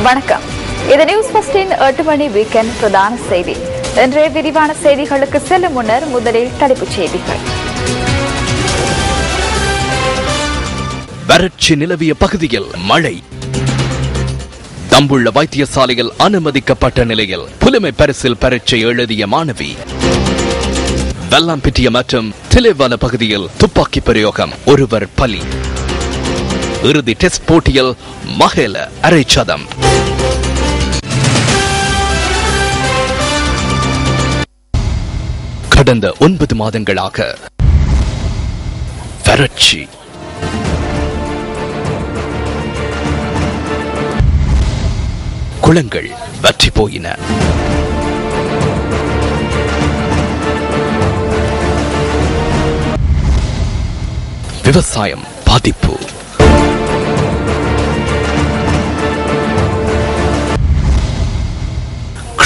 வணக்கம். இது நியூஸ் ஃபர்ஸ்டின் 8 மணி வீக்கெண்ட் பிரதான செய்தி. இன்றைய விரிவான செய்திகளுக்கு செல்லும் முன்னர் முதலில் தலைப்புச் செய்திகள். வறட்சி நிலவிய பகுதியில் மழை. தம்புள்ள வைத்தியசாலையில் அனுமதிக்கப்பட்ட நிலையில் புலமை பரிசில் பரீட்சை எழுதிய மாணவி. வெள்ளாம்பிட்டிய மற்றும் திலேவல பகுதியில் துப்பாக்கி பிரயோகம், ஒருவர் பலி. இறுதி டெஸ்ட் போட்டியில் மஹேல அரைச்சதம். கடந்த 9 மாதங்களாக வறட்சி. குளங்கள் வற்றி போயின. விவசாயம் பாதிப்பு.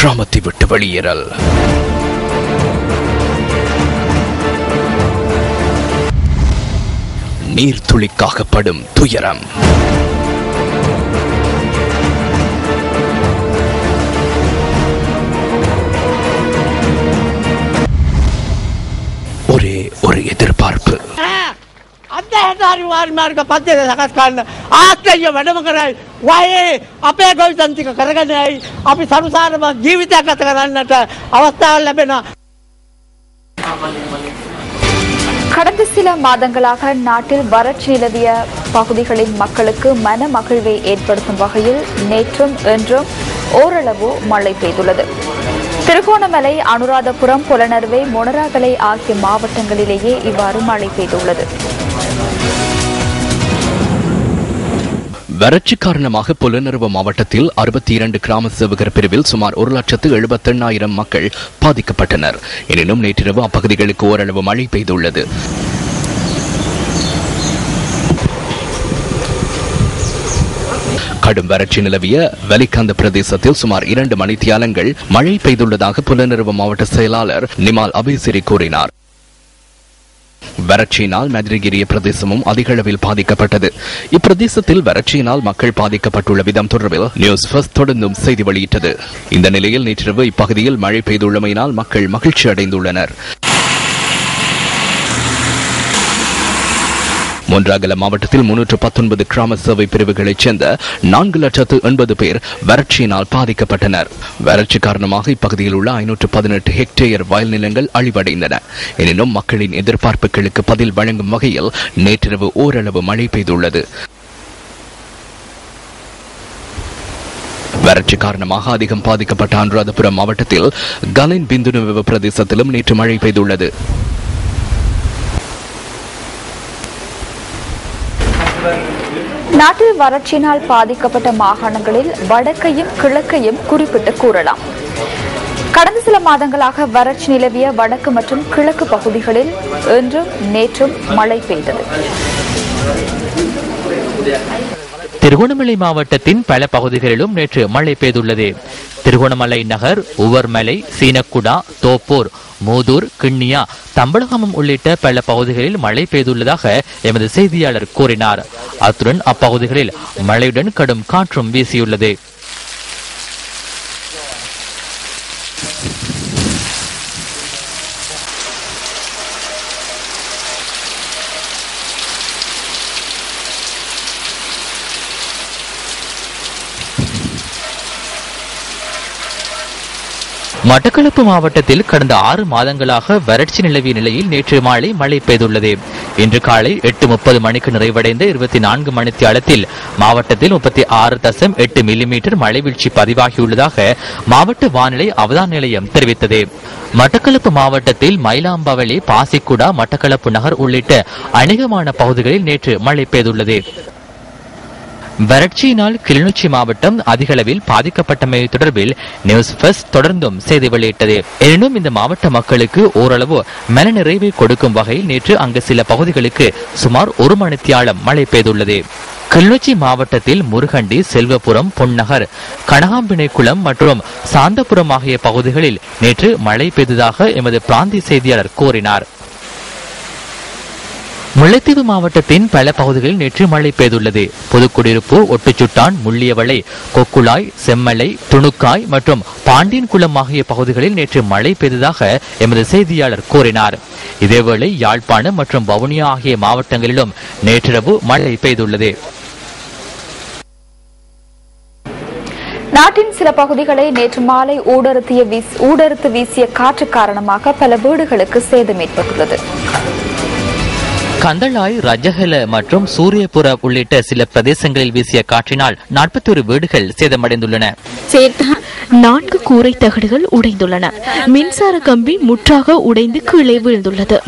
கிராமத்தை விட்டு வெளியேறல். நீர்த்துளிக்காக படும் துயரம். ஒரே ஒரு எதிர்பார்ப்பு. கடந்த சில மாதங்களாக நாட்டில் வறட்சி நிலவிய பகுதிகளின் மக்களுக்கு மன மகிழ்வை ஏற்படுத்தும் வகையில் நேற்றும் இன்றும் ஓரளவு மழை பெய்துள்ளது. திருகோணமலை, அனுராதபுரம், புலனறுவை, மொனராகலை ஆகிய மாவட்டங்களிலேயே இவ்வாறு மழை பெய்துள்ளது. வறட்சி காரணமாக புலனறுவ மாவட்டத்தில் 62 கிராம சேவகர் பிரிவில் சுமார் 1,78,000 மக்கள் பாதிக்கப்பட்டனர். எனினும் நேற்றிரவு அப்பகுதிகளுக்கு ஓரளவு மழை பெய்துள்ளது. கடும் வறட்சி நிலவிய வலிகாந்த பிரதேசத்தில் சுமார் 2 மணித்தியாலங்கள் மழை பெய்துள்ளதாக புலனறுவ மாவட்ட செயலாளர் நிமால் அபிசிரி கூறினார். வறட்சியினால் மதுரகிரிய பிரதேசமும் அதிக அளவில் பாதிக்கப்பட்டது. இப்பிரதேசத்தில் வறட்சியினால் மக்கள் பாதிக்கப்பட்டுள்ள விதம் தொடர்பில் நியூஸ் ஃபர்ஸ்ட் தொடர்ந்தும் செய்தி வெளியிட்டது. இந்த நிலையில் நேற்றிரவு இப்பகுதியில் மழை பெய்துள்ளமையினால் மக்கள் மகிழ்ச்சி அடைந்துள்ளனர். மொன்றாகல மாவட்டத்தில் 319 கிராம சேவை பிரிவுகளைச் சேர்ந்த 4,80,000 பேர் வறட்சியினால் பாதிக்கப்பட்டனர். வறட்சி காரணமாக இப்பகுதியில் உள்ள 518 ஹெக்டேயர் வயல் நிலங்கள் அழிவடைந்தன. எனினும் மக்களின் எதிர்பார்ப்புகளுக்கு பதில் வழங்கும் வகையில் நேற்றிரவு ஓரளவு மழை பெய்துள்ளது. வறட்சி காரணமாக அதிகம் பாதிக்கப்பட்ட அனுராதபுரம் மாவட்டத்தில் கலின் பிந்துனுவ பிரதேசத்திலும் நேற்று மழை பெய்துள்ளது. நாட்டில் வறட்சியினால் பாதிக்கப்பட்ட மாகாணங்களில் வடக்கையும் கிழக்கையும் குறிப்பிட்டு கூறலாம். கடந்த சில மாதங்களாக வறட்சி நிலவிய வடக்கு மற்றும் கிழக்கு பகுதிகளில் இன்றும் நேற்றும் மழை பெய்தது. திருகோணமலை மாவட்டத்தின் பல பகுதிகளிலும் நேற்று மழை பெய்துள்ளது. திருகோணமலை நகர், உவர்மலை, சீனக்குடா, தோப்பூர், மூதூர், கிண்ணியா, தம்பலகமம் உள்ளிட்ட பல பகுதிகளில் மழை பெய்துள்ளதாக எமது செய்தியாளர் கூறினார். அத்துடன் அப்பகுதிகளில் மழையுடன் கடும் காற்றும் வீசியுள்ளது. மட்டக்களப்பு மாவட்டத்தில் கடந்த 6 மாதங்களாக வறட்சி நிலவிய நிலையில் நேற்று மாலை மழை பெய்துள்ளது. இன்று காலை 8:30 மணிக்கு நிறைவடைந்த 24 மணித்தியாலத்தில் மாவட்டத்தில் 36.8 மில்லிமீட்டர் மழை வீழ்ச்சி பதிவாகியுள்ளதாக மாவட்ட வானிலை அவதான நிலையம் தெரிவித்தது. மட்டக்களப்பு மாவட்டத்தில் மயிலாம்பவளி, பாசிக்குடா, மட்டக்களப்பு நகர் உள்ளிட்ட அநேகமான பகுதிகளில் நேற்று மழை பெய்துள்ளது. வறட்சியினால் கிளிநொச்சி மாவட்டம் அதிக அளவில் பாதிக்கப்பட்டமை தொடர்பில் நியூஸ் ஃபர்ஸ்ட் தொடர்ந்தும் செய்தி வெளியிட்டது. எனினும் இந்த மாவட்ட மக்களுக்கு ஓரளவு மனநிறைவை கொடுக்கும் வகையில் நேற்று அங்கு சில பகுதிகளுக்கு சுமார் 1 மணித்தியாலம் மழை பெய்துள்ளது. கிளிநொச்சி மாவட்டத்தில் முருகண்டி, செல்வபுரம், பொன்னகர், கனகாம்பினைக்குளம் மற்றும் சாந்தபுரம் ஆகிய பகுதிகளில் நேற்று மழை பெய்ததாக எமது பிராந்திய செய்தியாளர் கூறினார். முல்லைத்தீவு மாவட்டத்தின் பல பகுதிகளில் நேற்று மழை பெய்துள்ளது. புதுக்குடியிருப்பு, ஒட்டுச்சுட்டான், முள்ளியவளை, கொக்குளாய், செம்மலை, துணுக்காய் மற்றும் பாண்டியன்குளம் ஆகிய பகுதிகளில் நேற்று மழை பெய்ததாக எமது செய்தியாளர் கூறினார். இதேவேளை யாழ்ப்பாணம் மற்றும் வவுனியா ஆகிய மாவட்டங்களிலும் நேற்றிரவு மழை பெய்துள்ளது. நாட்டின் சில பகுதிகளை நேற்று மாலை ஊடறுத்து வீசிய காற்று காரணமாக பல வீடுகளுக்கு சேதம் ஏற்பட்டுள்ளது. கந்தளாய், ரஜகல மற்றும் சூரியபுர உள்ளிட்ட சில பிரதேசங்களில் வீசிய காற்றினால் 41 வீடுகள் சேதமடைந்துள்ளன. 4 கூரை தகடுகள் உடைந்துள்ளன. மின்சார கம்பி முற்றாக உடைந்து கீழே விழுந்துள்ளது.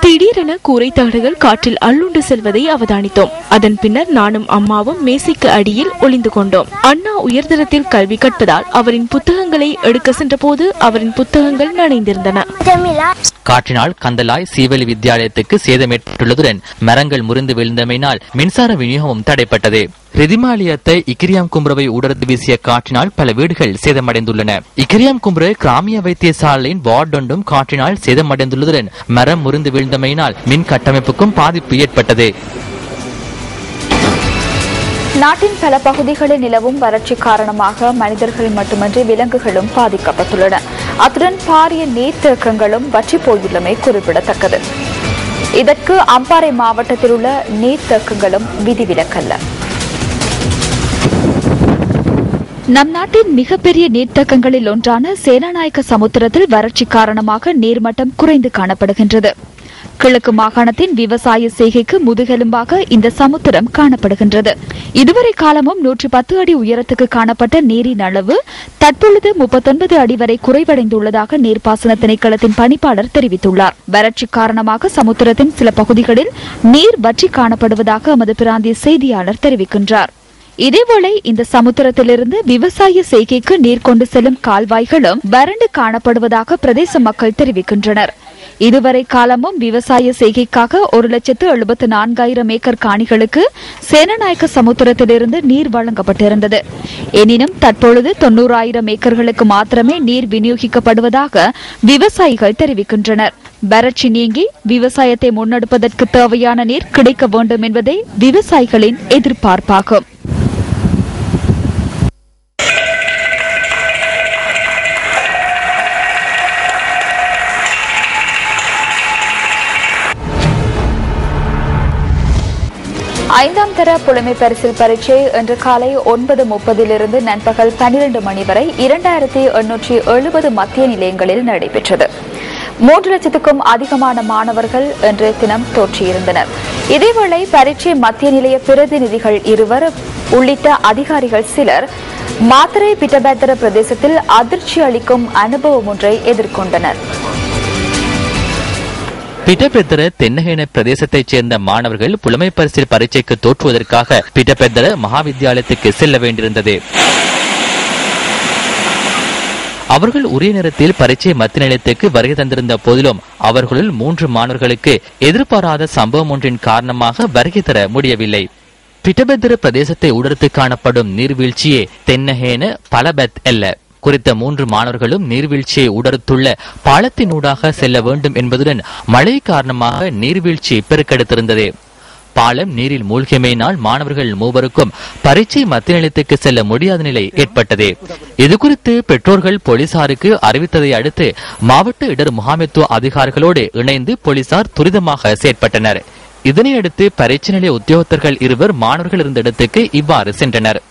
திடீரென கூரை தகடுகள் காற்றில் அள்ளுண்டு செல்வதை அவதானித்தோம். அதன் பின்னர் நானும் அம்மாவும் மேசைக்கு அடியில் ஒளிந்து கொண்டோம். அண்ணா உயர்தரத்தில் கல்வி கற்பதால் அவரின் புத்தகங்களை எடுக்க சென்ற போது அவரின் புத்தகங்கள் நனைந்திருந்தன. காற்றினால் கந்தளாய் சீவலி வித்தியாலயத்துக்கு சேதம் ஏற்பட்டுள்ளதுடன் மரங்கள் முறிந்து விழுந்தமையினால் மின்சார விநியோகமும் தடைப்பட்டது. ரிதிமாலயத்தை இக்கிரியாம் கும்புரவை ஊடறுத்து வீசிய காற்றினால் பல வீடுகள் சேதமடைந்துள்ளன. இக்கிரியாம் கும்புர கிராமிய வைத்தியசாலையின் வார்டொன்றும் காற்றினால் சேதமடைந்துள்ளதுடன் மரம் முறிந்து விழுந்தமையினால் மின் கட்டமைப்புக்கும் பாதிப்பு ஏற்பட்டது. நாட்டின் பல பகுதிகளில் நிலவும் வறட்சி காரணமாக மனிதர்கள் மட்டுமன்றி விலங்குகளும் பாதிக்கப்பட்டுள்ளன. அத்துடன் பாரிய நீர்த்தேக்கங்களும் வற்றி போயுள்ளமை குறிப்பிடத்தக்கது. இதற்கு அம்பாறை மாவட்டத்தில் உள்ள நீர்த்தேக்கங்களும் விதிவிலக்கல்ல. நம் நாட்டின் மிகப்பெரிய நீர்த்தேக்கங்களில் ஒன்றான சேனாநாயக்க சமுத்திரத்தில் வறட்சி காரணமாக நீர்மட்டம் குறைந்து காணப்படுகின்றது. கிழக்கு மாகாணத்தின் விவசாய செய்கைக்கு முதுகெலும்பாக இந்த சமுத்திரம் காணப்படுகின்றது. இதுவரை காலமும் 110 அடி உயரத்துக்கு காணப்பட்ட நீரின் அளவு தற்பொழுது 39 அடி வரை குறைவடைந்துள்ளதாக நீர்ப்பாசன திணைக்களத்தின் பணிப்பாளர் தெரிவித்துள்ளார். வறட்சி காரணமாக சமுத்திரத்தின் சில பகுதிகளில் நீர் வற்றி காணப்படுவதாக எமது பிராந்திய செய்தியாளர் தெரிவிக்கின்றார். இதேவேளை இந்த சமுத்திரத்திலிருந்து விவசாய செய்கைக்கு நீர் கொண்டு செல்லும் கால்வாய்களும் வறண்டு காணப்படுவதாக பிரதேச மக்கள் தெரிவிக்கின்றனர். இதுவரை காலமும் விவசாய செய்கைக்காக 1,74,000 ஏக்கர் காணிகளுக்கு சேனாநாயக்க சமுத்திரத்திலிருந்து நீர் வழங்கப்பட்டிருந்தது. எனினும் தற்பொழுது 90,000 ஏக்கர்களுக்கு மாத்திரமே நீர் விநியோகிக்கப்படுவதாக விவசாயிகள் தெரிவிக்கின்றனர். வறட்சி நீங்கி விவசாயத்தை முன்னெடுப்பதற்கு தேவையான நீர் கிடைக்க வேண்டும் என்பதே விவசாயிகளின் எதிர்பார்ப்பாகும். ஐந்தாம் தர புலமை பரிசில் பரீட்சை இன்று காலை 9:30 நண்பகல் 12 மணி வரை 2870 மத்திய நிலையங்களில் நடைபெற்றது. 3 லட்சத்துக்கும் அதிகமான மாணவர்கள் இன்றைய தினம் தோற்றியிருந்தனர். இதேவேளை பரீட்சை மத்திய நிலைய பிரதிநிதிகள் 2 உள்ளிட்ட அதிகாரிகள் சிலர் மாத்தறை பிட்டபேத்தர பிரதேசத்தில் அதிர்ச்சி அளிக்கும் அனுபவம் ஒன்றை எதிர்கொண்டனர். பிட்டபெத்தர தென்னகேன பிரதேசத்தைச் சேர்ந்த மாணவர்கள் புலமை பரிசில் பரீட்சைக்கு தோற்றுவதற்காக பிட்டபெத்தர மகாவித்தியாலயத்துக்கு செல்ல வேண்டியிருந்தது. அவர்கள் உரிய நேரத்தில் பரீட்சை மத்திய நிலையத்துக்கு வருகை தந்திருந்த போதிலும் அவர்களுள் 3 மாணவர்களுக்கு எதிர்பாராத சம்பவம் ஒன்றின் காரணமாக வருகை தர முடியவில்லை. பிட்டபெத்தர பிரதேசத்தை ஊடறுத்து காணப்படும் நீர்வீழ்ச்சியே தென்னகேன பலபெத் அல்ல. குறித்த 3 மாணவர்களும் நீர்வீழ்ச்சியை ஊடறுத்துள்ள பாலத்தினூடாக செல்ல வேண்டும் என்பதுடன் மழை காரணமாக நீர்வீழ்ச்சி பெருக்கெடுத்திருந்தது. பாலம் நீரில் மூழ்கியமையினால் மாணவர்கள் 3 பரீட்சை மத்திய நிலையத்துக்கு செல்ல முடியாத நிலை ஏற்பட்டது. இதுகுறித்து பெற்றோர்கள் போலீசாருக்கு அறிவித்ததை அடுத்து மாவட்ட இடர் முகாமைத்துவ அதிகாரிகளோடு இணைந்து போலீசார் துரிதமாக செயற்பட்டனர். இதனையடுத்து பரீட்சை நிலைய உத்தியோகத்தர்கள் 2 மாணவர்கள் இருந்த இடத்துக்கு இவ்வாறு சென்றனர்.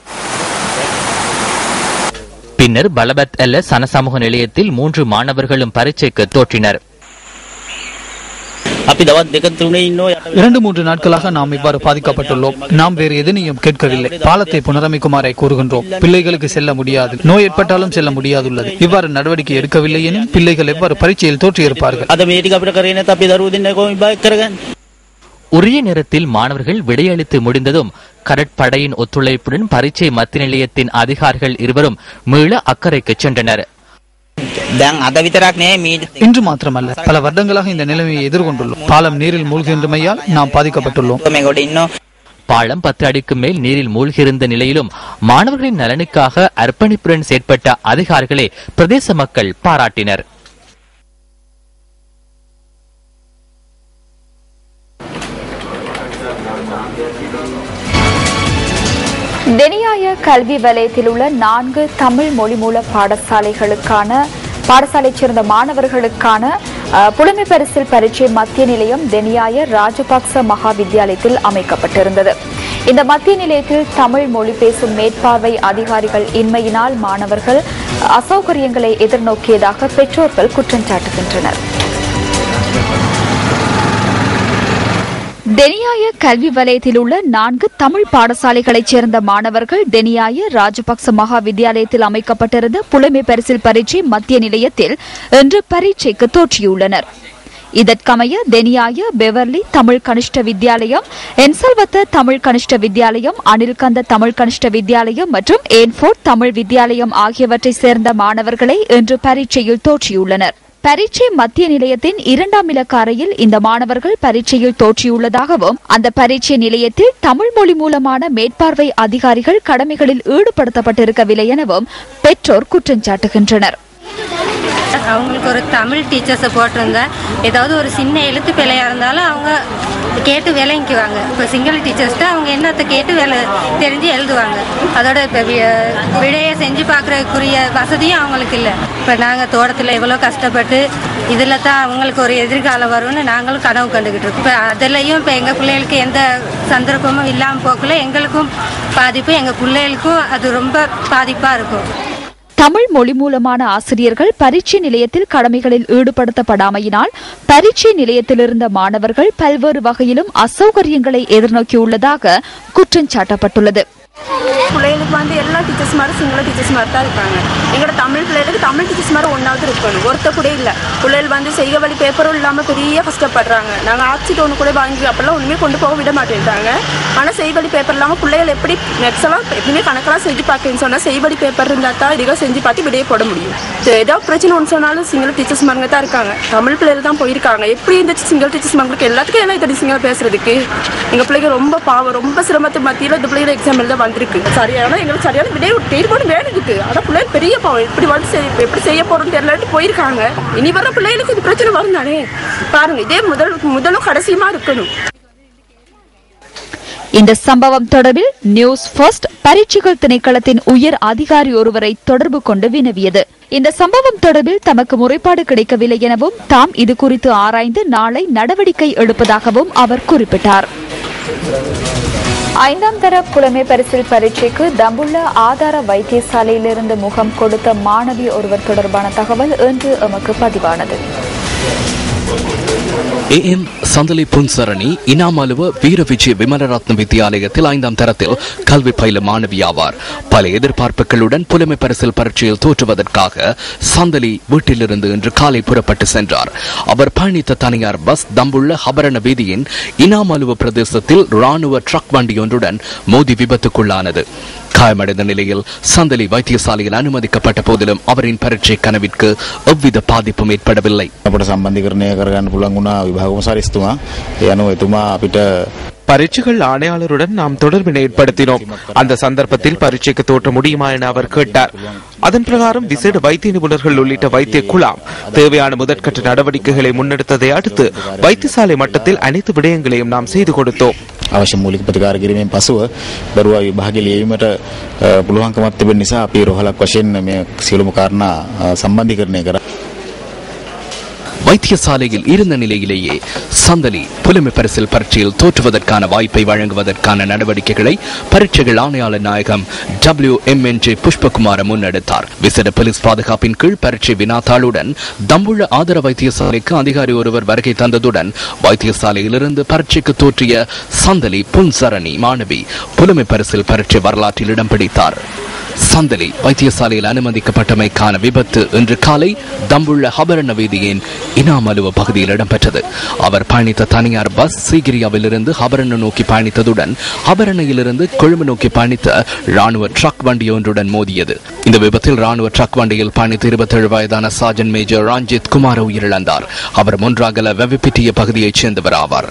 பின்னர் பலபத் அல்ல சனசமூக நிலையத்தில் 3 மாணவர்களும் பரீட்சைக்கு தோற்றினர். 2-3 நாட்களாக நாம் இவ்வாறு பாதிக்கப்பட்டுள்ளோம். நாம் வேறு எதனையும் கேட்கவில்லை. பாலத்தை புனரமைக்குமாறை கூறுகின்றோம். பிள்ளைகளுக்கு செல்ல முடியாது, நோய் ஏற்பட்டாலும் செல்ல முடியாதுள்ளது. இவ்வாறு நடவடிக்கை எடுக்கவில்லை எனில் பிள்ளைகள் எவ்வாறு பரீட்சையில் தோற்றியிருப்பார்கள்? உரிய நேரத்தில் மாணவர்கள் விடையளித்து முடிந்ததும் கடற்படையின் ஒத்துழைப்புடன் பரீட்சை மத்திய நிலையத்தின் அதிகாரிகள் 2 மீள அக்கறைக்கு சென்றனர். இன்று மாத்திரமல்ல, பல வருடங்களாக இந்த நிலைமையை எதிர்கொண்டுள்ளோம். பாலம் நீரில் மூழ்கின்றமையால் நாம் பாதிக்கப்பட்டுள்ளோம். பாலம் 10 அடிக்கு மேல் நீரில் மூழ்கியிருந்த நிலையிலும் மாணவர்களின் நலனுக்காக அர்ப்பணிப்புடன் செயற்பட்ட அதிகாரிகளை பிரதேச மக்கள் பாராட்டினர். தெனியாய கல்வி வலயத்தில் உள்ள 4 தமிழ் மொழிமூல பாடசாலையைச் சேர்ந்த மாணவர்களுக்கான புலமை பரிசில் பரீட்சை மத்திய நிலையம் தெனியாய ராஜபக்ச மகா வித்தியாலயத்தில் அமைக்கப்பட்டிருந்தது. இந்த மத்திய நிலையத்தில் தமிழ் மொழி பேசும் மேற்பார்வை அதிகாரிகள் இன்மையினால் மாணவர்கள் அசௌகரியங்களை எதிர்நோக்கியதாக பெற்றோர்கள் குற்றம் சாட்டுகின்றனர். தெனியாய கல்வி வலயத்தில் உள்ள 4 தமிழ் பாடசாலைகளைச் சேர்ந்த மாணவர்கள் தெனியாய ராஜபக்ச மகா வித்தியாலயத்தில் அமைக்கப்பட்டிருந்த புலமை பரிசில் பரீட்சை மத்திய நிலையத்தில் இன்று பரீட்சைக்கு தோற்றியுள்ளனர். இதற்கமைய தெனியாய பெவர்லி தமிழ் கனிஷ்ட வித்தியாலயம், என்சல்வத்த தமிழ் கனிஷ்ட வித்தியாலயம், அனில்கந்த தமிழ் கனிஷ்ட வித்தியாலயம் மற்றும் ஏன்ஃபோர்ட் தமிழ் வித்தியாலயம் ஆகியவற்றைச் சேர்ந்த மாணவர்களை இன்று பரீட்சையில் தோற்றியுள்ளனர். பரீட்சை மத்திய நிலையத்தின் 2ஆம் இலக்க அறையில் இந்த மாணவர்கள் பரீட்சையில் தோற்றியுள்ளதாகவும் அந்த பரீட்சை நிலையத்தில் தமிழ் மொழி மூலமான மேற்பார்வை அதிகாரிகள் கடமைகளில் ஈடுபடுத்தப்பட்டிருக்கவில்லை எனவும் பெற்றோர் குற்றம் சாட்டுகின்றனர். அவங்களுக்கு ஒரு தமிழ் டீச்சர்ஸை போட்டிருந்தேன். ஏதாவது ஒரு சின்ன எழுத்து பிழையாக இருந்தாலும் அவங்க கேட்டு விளங்கிக்குவாங்க. இப்போ சிங்கிள் டீச்சர்ஸ்ட்டு அவங்க என்னத்தை கேட்டு தெரிஞ்சு எழுதுவாங்க. அதோட இப்போ விடையை செஞ்சு பார்க்குறதுக்குரிய வசதியும் அவங்களுக்கு இல்லை. இப்போ நாங்கள் தோட்டத்தில் எவ்வளோ கஷ்டப்பட்டு இதில் தான் அவங்களுக்கு ஒரு எதிர்காலம் வரும்னு நாங்களும் கனவு கண்டுக்கிட்டு இருக்கோம். இப்போ அதுலேயும் இப்போ எங்கள் பிள்ளைகளுக்கு எந்த சந்தர்ப்பமும் இல்லாமல் போக்குள்ள எங்களுக்கும் பாதிப்பு, எங்கள் பிள்ளைகளுக்கும் அது ரொம்ப பாதிப்பாக இருக்கும். தமிழ் மொழி மூலமான ஆசிரியர்கள் பரீட்சை நிலையத்தில் கடமைகளில் ஈடுபடுத்தப்படாமையினால் பரீட்சை நிலையத்தில் இருந்த மாணவர்கள் பல்வேறு வகையிலும் அசௌகரியங்களை எதிர்நோக்கியுள்ளதாக குற்றம் சாட்டப்பட்டுள்ளது. பிள்ளைகளுக்கு எல்லா டீச்சர்ஸ் மாதிரி சிங்கள டீச்சர்ஸ் மாதிரி தான் இருக்காங்க. எங்களோட தமிழ் பிள்ளைகளுக்கு தமிழ் டீச்சர்ஸ் மாதிரி ஒன்றாவது இருக்கணும். ஒருத்த கூட இல்லை. பிள்ளைகள் செய்க வழி பேப்பரும் இல்லாமல் பெரிய கஷ்டப்படுறாங்க. நாங்கள் ஆக்சிட் ஒன்று கூட வாங்கி அப்பெல்லாம் ஒன்றுமே கொண்டு போக விட மாட்டேன்ட்டாங்க. ஆனால் செய்வழி பேப்பர் இல்லாமல் பிள்ளைகள் எப்படி நெக்ஸ்ட்லாம் எப்பவுமே கணக்கெல்லாம் செஞ்சு பார்க்கன்னு சொன்னால் செய்வழி பேப்பர் இருந்தால் தான் இதுக்காக செஞ்சு பார்த்து விடையே போட முடியும். ஏதாவது பிரச்சனை ஒன்று சொன்னாலும் சிங்கள டீச்சர்ஸ் மாதிரி தான் இருக்காங்க. தமிழ் பிள்ளைகள் தான் போயிருக்காங்க. எப்படி இந்த சிங்கிள் டீச்சர்ஸ் மக்களுக்கு எல்லாத்துக்கும் என்ன தெரியும் சிங்கள பேசுறதுக்கு? எங்கள் பிள்ளைங்க ரொம்ப பாவம், ரொம்ப சிரமத்து மத்தியில் இந்த பிள்ளைகள் எக்ஸாம் எழுத வந்திருக்கு. சரியான எங்களுக்கு சரியான விடையை தீர்மானம் வேணும் இருக்கு. ஆனால் பிள்ளைகள் பெரிய பாவம், இப்படி எப்படி செய்ய போறோம்னு தெரியலட்டு போயிருக்காங்க. இனி வர பிள்ளைகளுக்கு இது பிரச்சனை வரும் தானே. பாருங்க, இதே முதலும் கடைசியுமா இருக்கணும். இந்த சம்பவம் தொடர்பில் நியூஸ் ஃபர்ஸ்ட் பரீட்சைகள் திணைக்களத்தின் உயர் அதிகாரி ஒருவரை தொடர்பு கொண்டு வினவியது. இந்த சம்பவம் தொடர்பில் தமக்கு முறைப்பாடு கிடைக்கவில்லை எனவும் தாம் இது குறித்து ஆராய்ந்து நாளை நடவடிக்கை எடுப்பதாகவும் அவர் குறிப்பிட்டார். 5ஆம் தர புலமை பரிசில் பரீட்சைக்கு தம்புள்ள ஆதார வைத்தியசாலையிலிருந்து முகம் கொடுத்த மாணவி ஒருவர் தொடர்பான தகவல் இன்று எமக்கு பதிவானது. AM சந்தலி புன்சரணி இனாமலுவ வீர விஜய் விமலரத்ன வித்தியாலயத்தில் 5ஆம் தரத்தில் கல்வி பயிலும் மாணவி ஆவார். பல எதிர்பார்ப்புகளுடன் புலமை பரிசில் பரீட்சையில் தோற்றுவதற்காக சந்தலி வீட்டிலிருந்து இன்று காலை புறப்பட்டு சென்றார். அவர் பயணித்த தனியார் பஸ் தம்புள்ள ஹபரண வீதியின் இனாமலுவ பிரதேசத்தில் ராணுவ ட்ரக் வண்டி ஒன்றுடன் மோதி விபத்துக்குள்ளானது. காயமடைந்த நிலையில் சந்தலி வைத்தியசாலையில் அனுமதிக்கப்பட்ட போதிலும் அவரின் பரீட்சை கனவிற்கு எவ்வித பாதிப்பும் ஏற்படவில்லை. பரீட்சைகள் ஆணையாளருடன் நாம் தொடர்பினை ஏற்படுத்தினோம். அந்த சந்தர்ப்பத்தில் பரீட்சைக்கு தோற்ற முடியுமா என அவர் கேட்டார். அதன் பிரகாரம் விசேட வைத்திய நிபுணர்கள் உள்ளிட்ட வைத்திய குழாம் தேவையான முதற்கட்ட நடவடிக்கைகளை முன்னெடுத்ததை அடுத்து வைத்தியசாலை மட்டத்தில் அனைத்து விடயங்களையும் நாம் செய்து கொடுத்தோம். අවශ්‍ය මූලික ප්‍රතිකාර කිරීමෙන් පසුව දරුවා විභාගය ලියවීමට පුළුවන්කමක් තිබෙන නිසා අපි රෝහලක් වශයෙන් මේ සියලුම කාරණා සම්බන්ධීකරණය කරා. வைத்தியசாலையில் இருந்த நிலையிலேயே சந்தலி புலமை பரிசில் பரீட்சையில் தோற்றுவதற்கான வாய்ப்பை வழங்குவதற்கான நடவடிக்கைகளை பரீட்சைகள் ஆணையாளர் நாயகம் WMNJ புஷ்பகுமார முன்னெடுத்தார். விசேட போலீஸ் பாதுகாப்பின் கீழ் பரீட்சை வினாத்தாளுடன் தம்புள்ள ஆதார வைத்தியசாலைக்கு அதிகாரி ஒருவர் வருகை தந்ததுடன் வைத்தியசாலையிலிருந்து பரீட்சைக்கு தோற்றிய சந்தலி புன்சரணி மாணவி புலமை பரிசில் பரீட்சை வரலாற்றில் இடம் பிடித்தார். சந்தலி வைத்தியசாலையில் அனுமதிக்கப்பட்டமைக்கான விபத்து இன்று காலை தம்புள்ள ஹபரண வீதியின் இனாமலுவ பகுதியில் இடம்பெற்றது. அவர் பயணித்த தனியார் பஸ் சீகிரியாவிலிருந்து ஹபரண நோக்கி பயணித்ததுடன் ஹபரணையிலிருந்து கொழும்பு நோக்கி பயணித்த ராணுவ ட்ரக் வண்டி ஒன்றுடன் மோதியது. இந்த விபத்தில் ராணுவ ட்ரக் வண்டியில் பயணித்த 27 வயதான சார்ஜன் மேஜர் ரஞ்சித் குமார் உயிரிழந்தார். அவர் முன்றாகல வெவிப்பிட்டிய பகுதியைச் சேர்ந்தவர் ஆவார்.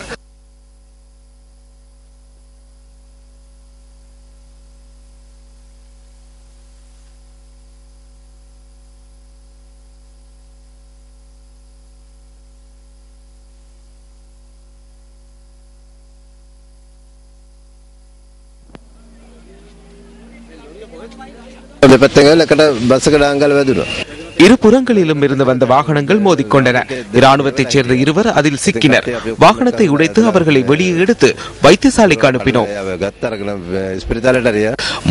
இரு புறங்களிலும் இருந்து வந்த வாகனங்கள் மோதிக்கொண்டன. இராணுவத்தைச் சேர்ந்த இருவர் அதில் சிக்கினர். வாகனத்தை உடைத்து அவர்களை வெளியே எடுத்து வைத்தியசாலைக்கு அனுப்பினோம்.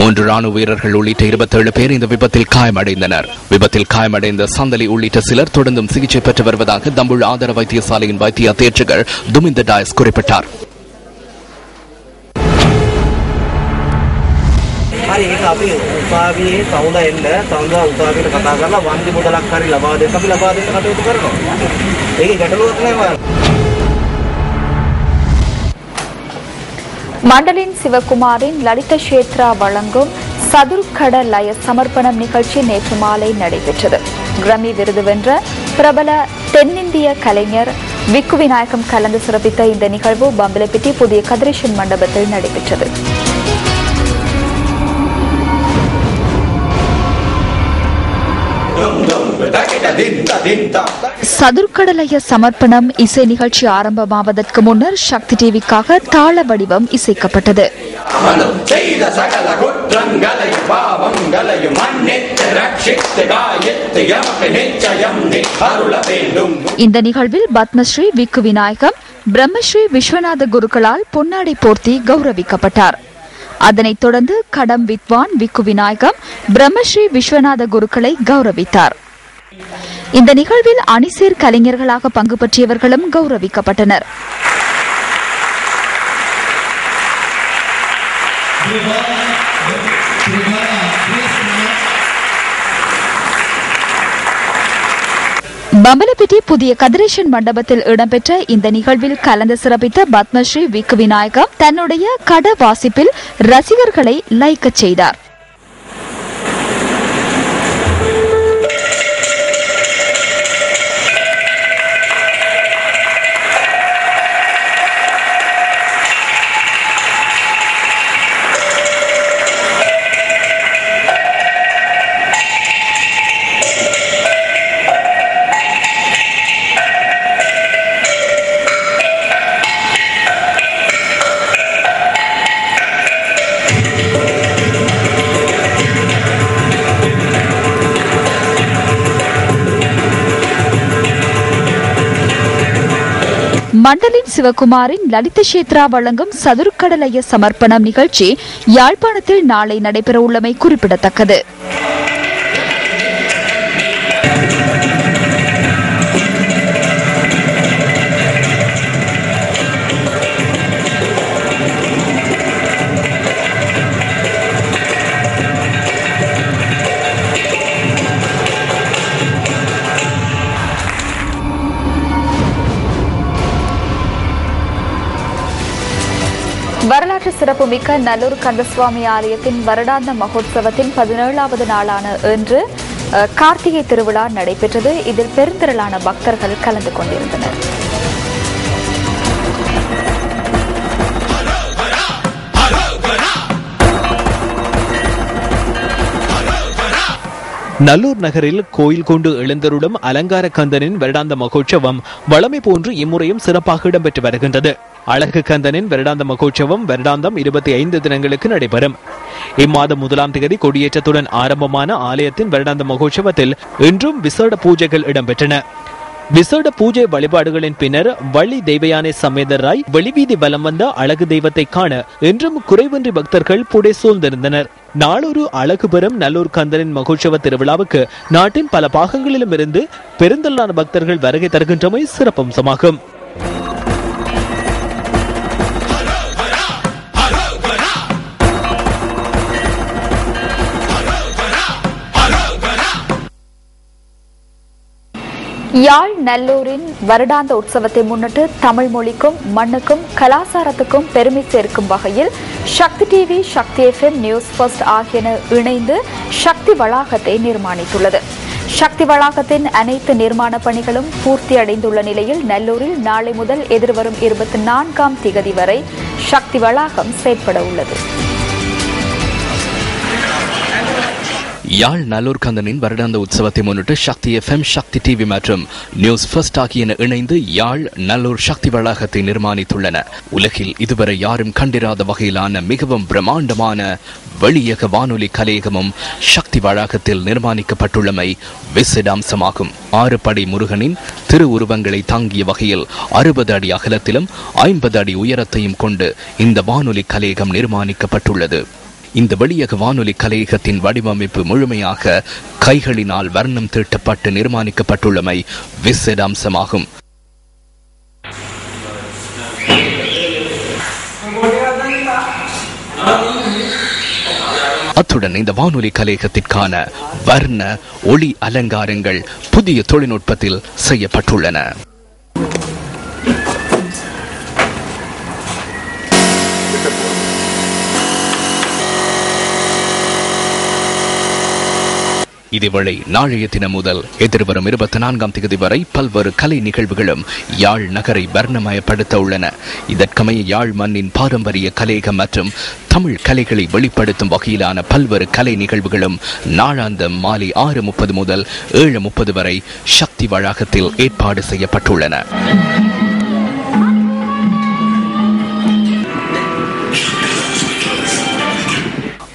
3 ராணுவ வீரர்கள் உள்ளிட்ட 27 பேர் இந்த விபத்தில் காயமடைந்தனர். விபத்தில் காயமடைந்த சந்தலி உள்ளிட்ட சிலர் தொடர்ந்தும் சிகிச்சை பெற்று வருவதாக தம்புள் ஆதார வைத்தியசாலையின் வைத்திய அத்தியட்சகர் துமிந்த டாயஸ் குறிப்பிட்டார். හරි ඒක අපි උසාවියේ සමුදා එන්න සමුදා උසාවියට කතා කරලා වන්දි මුදලක් හරි ලබා දෙන්න අපි ලබා දෙන්න කටයුතු කරනවා. ඒකේ ගැටලුවක් නැහැ. மண்டலின் சிவகுமாரின் லலித கஷேத்ரா வழங்கும் சதுர்கட லய சமர்ப்பணம் நிகழ்ச்சி நேற்று மாலை நடைபெற்றது. கிராமி விருது வென்ற பிரபல தென்னிந்திய கலைஞர் விக்கு விநாயகம் கலந்து சிறப்பித்த இந்த நிகழ்வு பம்பலப்பிட்டி புதிய கதிரேசன் மண்டபத்தில் நடைபெற்றது. சதுர்கடலய சமர்ப்பணம் இசை நிகழ்ச்சி ஆரம்பமாவதற்கு முன்னர் சக்தி டிவிக்காக தாள வடிவம் இசைக்கப்பட்டது. இந்த நிகழ்வில் பத்மஸ்ரீ விக்கு விநாயகம் பிரம்மஸ்ரீ விஸ்வநாத குருக்களால் பொன்னாடை போர்த்தி கௌரவிக்கப்பட்டார். அதனைத் தொடர்ந்து கடம் வித்வான் விக்கு விநாயகம் பிரம்மஸ்ரீ விஸ்வநாத குருக்களை கௌரவித்தார். இந்த நிகழ்வில் அணிசேர் கலைஞர்களாக பங்கு பற்றியவர்களும் கௌரவிக்கப்பட்டனர். பம்பலப்பிட்டி புதிய கதிரேசன் மண்டபத்தில் இடம்பெற்ற இந்த நிகழ்வில் கலந்து சிறப்பித்த பத்மஸ்ரீ விக்கு விநாயகம் தன்னுடைய கட வாசிப்பில் ரசிகர்களை லயிக்கச் செய்தார். மண்டலின் சிவகுமாரின் லலித கஷேத்ரா வழங்கும் சதுர்கடலய சமர்ப்பணம் நிகழ்ச்சி யாழ்ப்பாணத்தில் நாளை நடைபெறவுள்ளமை குறிப்பிடத்தக்கது. வரலாற்று சிறப்புமிக்க நல்லூர் கந்தசுவாமி ஆலயத்தின் வருடாந்த மகோத்சவத்தின் 17வது நாளான இன்று கார்த்திகை திருவிழா நடைபெற்றது. இதில் பெருந்திரளான பக்தர்கள் கலந்து கொண்டிருந்தனர். நல்லூர் நகரில் கோயில் கொண்டு எழுந்தருளும் அலங்கார கந்தனின் வருடாந்த மகோற்சவம் வழமை போன்று இம்முறையும் சிறப்பாக இடம்பெற்று வருகின்றது. அழகு கந்தனின் வருடாந்த மகோற்சவம் வருடாந்தம் 25 தினங்களுக்கு நடைபெறும். இம்மாதம் 1ஆம் தேதி கொடியேற்றத்துடன் ஆரம்பமான ஆலயத்தின் வருடாந்த மகோற்சவத்தில் இன்றும் விசேட பூஜைகள் இடம்பெற்றன. விசேட பூஜை வழிபாடுகளின் பின்னர் வள்ளி தெய்வயானை சமேதராய் வெளிவீதி வலம் வந்த அழகு தெய்வத்தை காண இன்றும் குறைவின்றி பக்தர்கள் புடை சூழ்ந்திருந்தனர். நாளொரு அழகு பெறும் நல்லூர் கந்தனின் மகோற்சவ திருவிழாவுக்கு நாட்டின் பல பாகங்களிலும் இருந்து பெருந்தலான பக்தர்கள் வருகை தருகின்றமை சிறப்பம்சமாகும். யாழ் நல்லூரின் வருடாந்த உற்சவத்தை முன்னிட்டு தமிழ் மொழிக்கும் மண்ணுக்கும் கலாச்சாரத்துக்கும் பெருமை சேர்க்கும் வகையில் சக்தி டிவி, சக்தி FM, நியூஸ் ஃபர்ஸ்ட் ஆகியன இணைந்து சக்தி வளாகத்தை நிர்மாணித்துள்ளது. சக்தி வளாகத்தின் அனைத்து நிர்மாண பணிகளும் பூர்த்தி அடைந்துள்ள நிலையில் நல்லூரில் நாளை முதல் எதிர்வரும் 24ஆம் திகதி வரை சக்தி வளாகம் செயற்பட உள்ளது. யாழ் நல்லூர் கந்தனின் வருடாந்த உற்சவத்தை முன்னிட்டு சக்தி FM, சக்தி டிவி மற்றும் நியூஸ் ஃபர்ஸ்ட் ஆகியன இணைந்து யாழ் நல்லூர் சக்தி வளாகத்தை நிர்மாணித்துள்ளன. உலகில் இதுவரை யாரும் கண்டிராத வகையிலான மிகவும் பிரம்மாண்டமான வெளியக வானொலி கலையகமும் சக்தி வளாகத்தில் நிர்மாணிக்கப்பட்டுள்ளமை விசேட அம்சமாகும். 6 படி முருகனின் திருவுருவங்களை தாங்கிய வகையில் 60 அடி அகலத்திலும் 50 அடி உயரத்தையும் கொண்டு இந்த வானொலி கலையகம் நிர்மாணிக்கப்பட்டுள்ளது. இந்த வெளியக வானொலி கலையகத்தின் வடிவமைப்பு முழுமையாக கைகளினால் வர்ணம் தீட்டப்பட்டு நிர்மாணிக்கப்பட்டுள்ளமை விசேட அம்சமாகும். அத்துடன் இந்த வானொலி கலையகத்திற்கான வர்ண ஒளி அலங்காரங்கள் புதிய தொழில்நுட்பத்தில் செய்யப்பட்டுள்ளன. இதேவேளை நாளைய தினம் முதல் எதிர்வரும் 24ஆம் தேதி வரை பல்வேறு கலை நிகழ்வுகளும் யாழ் நகரை வர்ணமயப்படுத்த உள்ளன. இதற்கமைய யாழ் மண்ணின் பாரம்பரிய கலையகம் மற்றும் தமிழ் கலைகளை வெளிப்படுத்தும் வகையிலான பல்வேறு கலை நிகழ்வுகளும் நாளாந்தம் மாலை 6:30 முதல் 7:30 வரை சக்தி வளாகத்தில் ஏற்பாடு செய்யப்பட்டுள்ளன.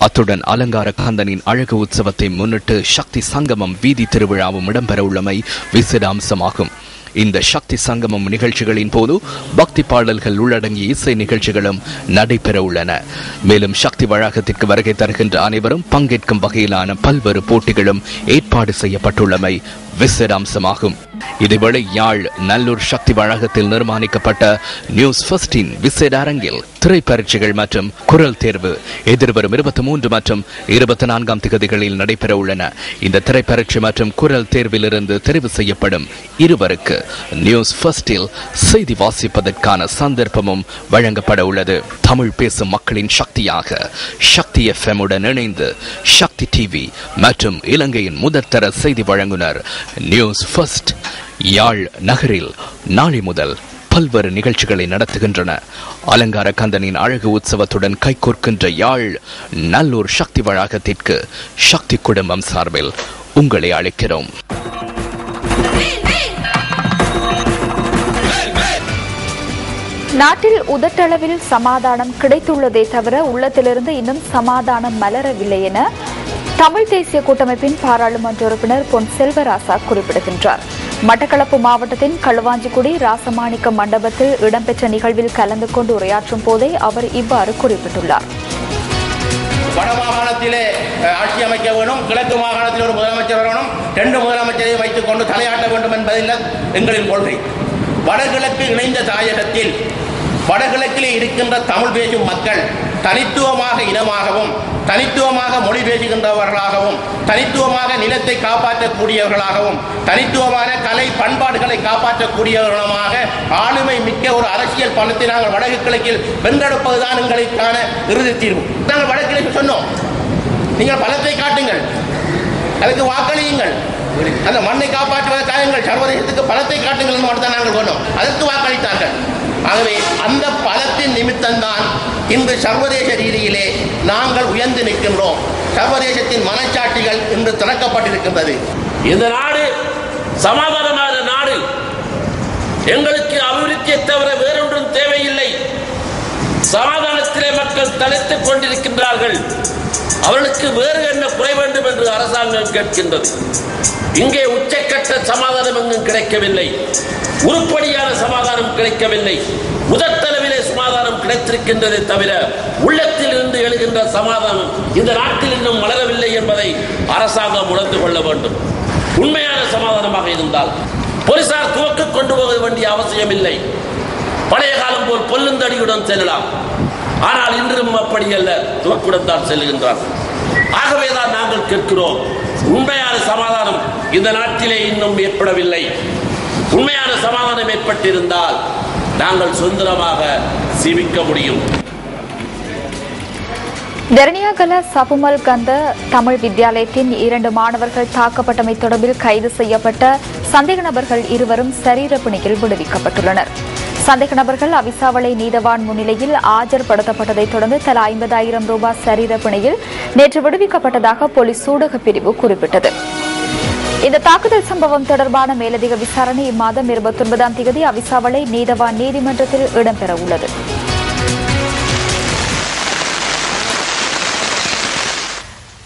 அத்துடன் அலங்கார கந்தனின் அழகு உற்சவத்தை முன்னிட்டு சக்தி சங்கமம் வீதி திருவிழாவும் இடம்பெற உள்ளமை விசேட அம்சமாகும். இந்த சக்தி சங்கமம் நிகழ்ச்சிகளின் போது பக்தி பாடல்கள் உள்ளடங்கிய இசை நிகழ்ச்சிகளும் நடைபெற உள்ளன. மேலும் சக்தி வளாகத்திற்கு வருகை தருகின்ற அனைவரும் பங்கேற்கும் வகையிலான பல்வேறு போட்டிகளும் ஏற்பாடு செய்யப்பட்டுள்ளமை விசேட அம்சமாகும். இதேவேளை யாழ் நல்லூர் சக்தி வளாகத்தில் நிர்மாணிக்கப்பட்ட நியூஸ் ஃபர்ஸ்டின் விசேட அரங்கில் திரைப்பரீட்சைகள் மற்றும் குரல் தேர்வு எதிர்வரும் 23 மற்றும் 24ஆம் தேதிகளில் நடைபெற உள்ளன. இந்த திரைப்பரீட்சை மற்றும் குரல் தேர்விலிருந்து தெரிவு செய்யப்படும் இருவருக்கு நியூஸ் ஃபர்ஸ்டில் செய்தி வாசிப்பதற்கான சந்தர்ப்பமும் வழங்கப்பட உள்ளது. தமிழ் பேசும் மக்களின் சக்தியாக சக்தி FM உடன் இணைந்து சக்தி டிவி மற்றும் இலங்கையின் முதற்தர செய்தி வழங்குனர் நியூஸ் ஃபர்ஸ்ட் யாழ் நகரில் நாளை முதல் பல்வேறு நிகழ்ச்சிகளை நடத்துகின்றன. அலங்கார கந்தனின் அழகு உற்சவத்துடன் கைகோர்க்கின்ற யாழ் நல்லூர் சக்தி வளாகத்திற்கு சக்தி குடும்பம் சார்பில் உங்களை அழைக்கிறோம். நாட்டில் உதட்டளவில் சமாதானம் கிடைத்துள்ளதே தவிர உள்ளத்திலிருந்து இன்னும் சமாதானம் மலரவில்லை என தமிழ் தேசிய கூட்டமைப்பின் பாராளுமன்ற உறுப்பினர் பொன் செல்வராசா குறிப்பிடுகின்றார். மட்டக்களப்பு மாவட்டத்தின் களுவாஞ்சிக்குடி ராசமாணிக்க மண்டபத்தில் இடம்பெற்ற நிகழ்வில் கலந்து கொண்டு உரையாற்றும் போதே அவர் இவ்வாறு குறிப்பிட்டுள்ளார். வடமாகாணத்திலே ஆட்சி அமைக்க வேண்டும், கிழக்கு மாகாணத்தில் ஒரு முதலமைச்சர் வரணும், 2 முதலமைச்சரை வைத்துக் கொண்டு தலையாட்ட வேண்டும் என்பதில் எங்களின் கொள்கை. வடகிழக்கு இணைந்த தாயகத்தில் வடகிழக்கிலே இருக்கின்ற தமிழ் பேசும் மக்கள் தனித்துவமாக இனமாகவும் தனித்துவமாக மொழி பேசுகின்றவர்களாகவும் தனித்துவமாக நிலத்தை காப்பாற்றக்கூடியவர்களாகவும் தனித்துவமான கலை பண்பாடுகளை காப்பாற்றக்கூடியவர்களுமாக ஆளுமை மிக்க ஒரு அரசியல் பணத்தை நாங்கள் வடக்கு கிழக்கில் வென்றெடுப்பதுதான் எங்களுக்கான இறுதி தீர்வு. நாங்கள் வடகிழக்கு சொன்னோம், நீங்கள் பலத்தை காட்டுங்கள், அதுக்கு வாக்களியுங்கள், அந்த மண்ணை காப்பாற்றுவதற்காக எங்கள் சர்வதேசத்துக்கு பலத்தை காட்டுங்கள் என்று தான் நாங்கள் சொன்னோம். அதற்கு வாக்களித்தார்கள். ஆகவே அந்த பலத்தின் நிமித்தம்தான் இன்று சர்வதேச ரீதியிலே நாங்கள் உயர்ந்து நிற்கின்றோம். சர்வதேசத்தின் மனச்சாட்சிகள் இன்று திறக்கப்பட்டிருக்கின்றது. இந்த நாடு சமாதானமான நாடு. எங்களுக்கு அபிவிருத்தியை தவிர வேறொன்றும் தேவையில்லை. சமாதானத்திலே மக்கள் தலைத்துக் கொண்டிருக்கின்றார்கள். அவர்களுக்கு வேறு என்ன குறை வேண்டும் என்று அரசாங்கம் கேட்கின்றது. இங்கே உச்சக்கட்ட சமாதானம் எங்கும் கிடைக்கவில்லை, உருப்படியான சமாதானம் கிடைக்கவில்லை. முதற்தளவிலே சமாதானம் கிடைத்திருக்கின்றதை தவிர உள்ளத்தில் இருந்து எழுகின்ற சமாதானம் இந்த நாட்டில் இன்னும் வளரவில்லை என்பதை அரசாங்கம் உணர்ந்து கொள்ள வேண்டும். உண்மையான சமாதானமாக இருந்தால் போலீசார் துவக்க கொண்டு போக வேண்டிய அவசியம் இல்லை. பழைய காலம் போல் பொல்லுந்தடியுடன் செல்லலாம். ஆனால் இன்றும் அப்படி அல்ல, துவக்குடன் தான் செல்லுகின்றார். ஆகவேதான் நாங்கள் கேட்கிறோம், உண்மையான சமாதானம் இந்த நாட்டிலே இன்னும் ஏற்படவில்லை. உண்மையான சமாதானம் ஏற்பட்டிருந்தால் நாங்கள் சுதந்திரமாக ஜீவிக்க முடியும். தெரணியாகல சபுமல் கந்த தமிழ் வித்தியாலயத்தின் 2 மாணவர்கள் தாக்கப்பட்டமை தொடர்பில் கைது செய்யப்பட்ட சந்தேக நபர்கள் இருவரும் சரீர பிணையில் விடுவிக்கப்பட்டுள்ளனர். சந்தேக நபர்கள் அவிசாவளை நீதவான் முன்னிலையில் ஆஜர்படுத்தப்பட்டதைத் தொடர்ந்து தலா 50,000 ரூபாய் சரீர பிணையில் நேற்று விடுவிக்கப்பட்டதாக போலீஸ் ஊடக பிரிவு குறிப்பிட்டது. இந்த தாக்குதல் சம்பவம் தொடர்பான மேலதிக விசாரணை இம்மாதம் 29ஆம் தேதி அவிசாவளை நீதவான் நீதிமன்றத்தில் இடம்பெற உள்ளது.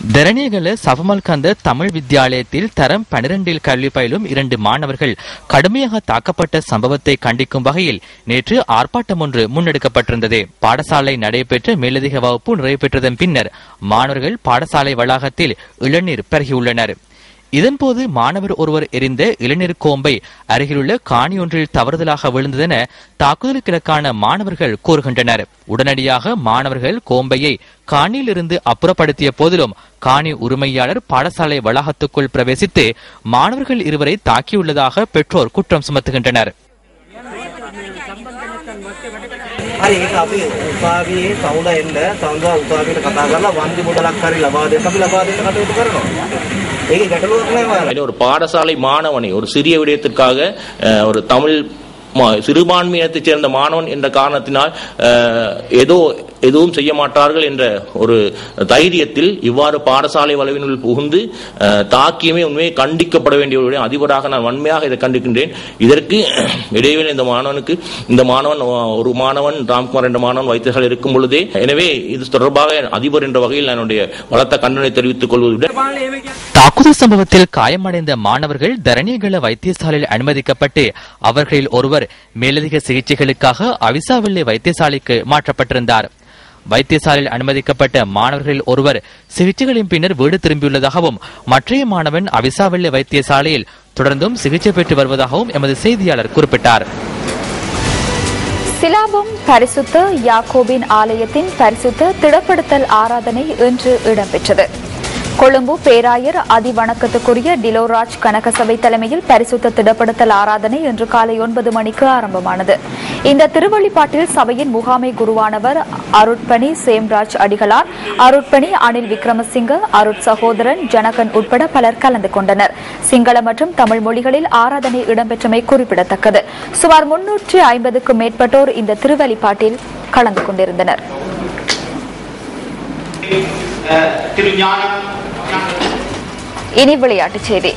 தரணியகல சபமல்கந்த தமிழ் வித்தியாலயத்தில் தரம் 12 கல்வி பயிலும் 2 மாணவர்கள் கடுமையாக தாக்கப்பட்ட சம்பவத்தை கண்டிக்கும் வகையில் நேற்று ஆர்ப்பாட்டம் ஒன்று முன்னெடுக்கப்பட்டிருந்தது. பாடசாலை நடைபெற்ற மேலதிக வகுப்பு நிறைவு பெற்றதன் பின்னர் மாணவர்கள் பாடசாலை வளாகத்தில் இளநீர் பருகியுள்ளனர். இதன்போது மாணவர் ஒருவர் எரிந்த இளநீர் கோம்பை அருகிலுள்ள காணி ஒன்றில் தவறுதலாக விழுந்ததென தாக்குதலுக்கிழக்கான மாணவர்கள் கூறுகின்றனர். உடனடியாக மாணவர்கள் கோம்பையை காணியிலிருந்து அப்புறப்படுத்திய போதிலும் காணி உரிமையாளர் பாடசாலை வளாகத்துக்குள் பிரவேசித்து மாணவர்கள் இருவரை தாக்கியுள்ளதாக பெற்றோர் குற்றம் சுமத்துகின்றனர். හරි ඒක අපි උපාවියේ සමුද එන්න සමුද උපාවියට කතා කරලා වන්දි මුදලක් හරි ලබා දෙන්න අපි ලබා දෙන්න කටයුතු කරනවා. ඒකේ ගැටලුවක් නැහැ. ஒரு பாடசாலை மாணவனை ஒரு சிறிய விடயத்திற்காக ஒரு தமிழ் சிறுபான்மையினத்தைச் சேர்ந்த மாணவன் என்ற காரணத்தினால் எதுவும் செய்ய மாட்டார்கள் என்ற ஒரு தைரியத்தில் இவ்வாறு பாடசாலை வளைவினுள் புகுந்து தாக்கியமே உண்மையை கண்டிக்கப்பட வேண்டிய அதிபராக நான் வன்மையாக இதை கண்டிக்கின்றேன். இதற்கு இடையில் இந்த மாணவன் ஒரு மாணவன் ராம்குமார் என்ற மாணவன் வைத்தியசாலை இருக்கும் பொழுதே, எனவே இது தொடர்பாக அதிபர் என்ற வகையில் என்னுடைய பலத்த கண்டனை தெரிவித்துக் கொள்வதுடன் தாக்குதல் சம்பவத்தில் காயமடைந்த மாணவர்கள் தரணியகல வைத்தியசாலையில் அனுமதிக்கப்பட்டு அவர்களில் ஒருவர் மேலதிக சிகிச்சைகளுக்காக அவிசாவெள்ளி வைத்தியசாலைக்கு மாற்றப்பட்டிருந்தார். வைத்தியசாலையில் அனுமதிக்கப்பட்ட மாணவர்களில் ஒருவர் சிகிச்சைகளின் பின்னர் வீடு திரும்பியுள்ளதாகவும் மற்றைய மாணவன் அவிசாவெள்ளி வைத்தியசாலையில் தொடர்ந்தும் சிகிச்சை பெற்று வருவதாகவும் எமது செய்தியாளர் குறிப்பிட்டார். சிலாபம் பரிசுத்த யாக்கோபின் ஆலயத்தின் பரிசுத்த திடப்படுத்தல் ஆராதனை இன்று இடம்பெற்றது. கொழும்பு பேராயர் அதிவணக்கத்துக்குரிய டிலோராஜ் கனகசபை தலைமையில் பரிசுத்த திடப்படுத்தல் ஆராதனை இன்று காலை 9 மணிக்கு ஆரம்பமானது. இந்த திருவழிபாட்டில் சபையின் முகாமை குருவானவர் அருட்பணி சேம்ராஜ் அடிகளார், அருட்பணி அனில் விக்ரமசிங்க, அருட் சகோதரன் ஜனகன் உட்பட பலர் கலந்து கொண்டனர். சிங்கள மற்றும் தமிழ் மொழிகளில் ஆராதனை இடம்பெற்றமை குறிப்பிடத்தக்கது. சுமார் 350க்கும் மேற்பட்டோர் இந்த திருவழிபாட்டில் கலந்து கொண்டிருந்தனர். இனி விளையாட்டுச் செய்தி.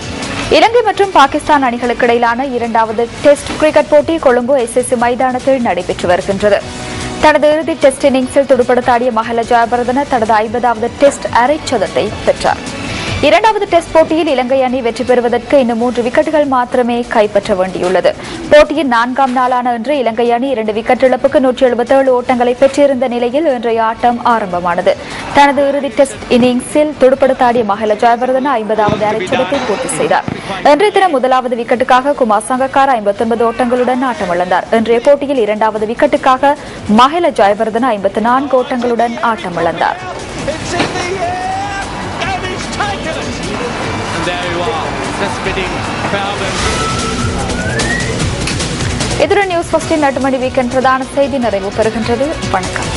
இலங்கை மற்றும் பாகிஸ்தான் அணிகளுக்கு இடையிலான 2வது டெஸ்ட் கிரிக்கெட் போட்டி கொழும்பு SSC மைதானத்தில் நடைபெற்று வருகின்றது. தனது இறுதி டெஸ்ட் இன்னிங்ஸில் துடுப்படுத்தாடிய மஹல ஜெயவர்தன தனது 50வது டெஸ்ட் அரை சதத்தை பெற்றார். 2வது டெஸ்ட் போட்டியில் இலங்கை அணி வெற்றி பெறுவதற்கு இன்னும் 3 விக்கெட்டுகள் மாத்திரமே கைப்பற்ற வேண்டியுள்ளது. போட்டியின் 4ஆம் நாளான இன்று இலங்கை அணி 2 விக்கெட் இழப்புக்கு 177 ஓட்டங்களை பெற்றிருந்த நிலையில் இன்றைய ஆட்டம் ஆரம்பமானது. தனது இறுதி டெஸ்ட் இன்னிங்ஸில் துடுப்படுத்தாடிய மஹல ஜெயவர்தன 50வது அரைச்சதத்தை பூர்த்தி செய்தார். இன்றைய தினம் 1வது விக்கெட்டுக்காக குமார் சங்கக்கார 59 ஓட்டங்களுடன் ஆட்டமிழந்தார். இன்றைய போட்டியில் 2வது விக்கெட்டுக்காக மஹல ஜெயவர்தன 54 ஓட்டங்களுடன் ஆட்டமிழந்தார். இதுடன் நியூஸ் ஃபர்ஸ்டின் 8 மணி வீக்கெண்ட் பிரதான செய்தி நிறைவு பெறுகின்றது. வணக்கம்.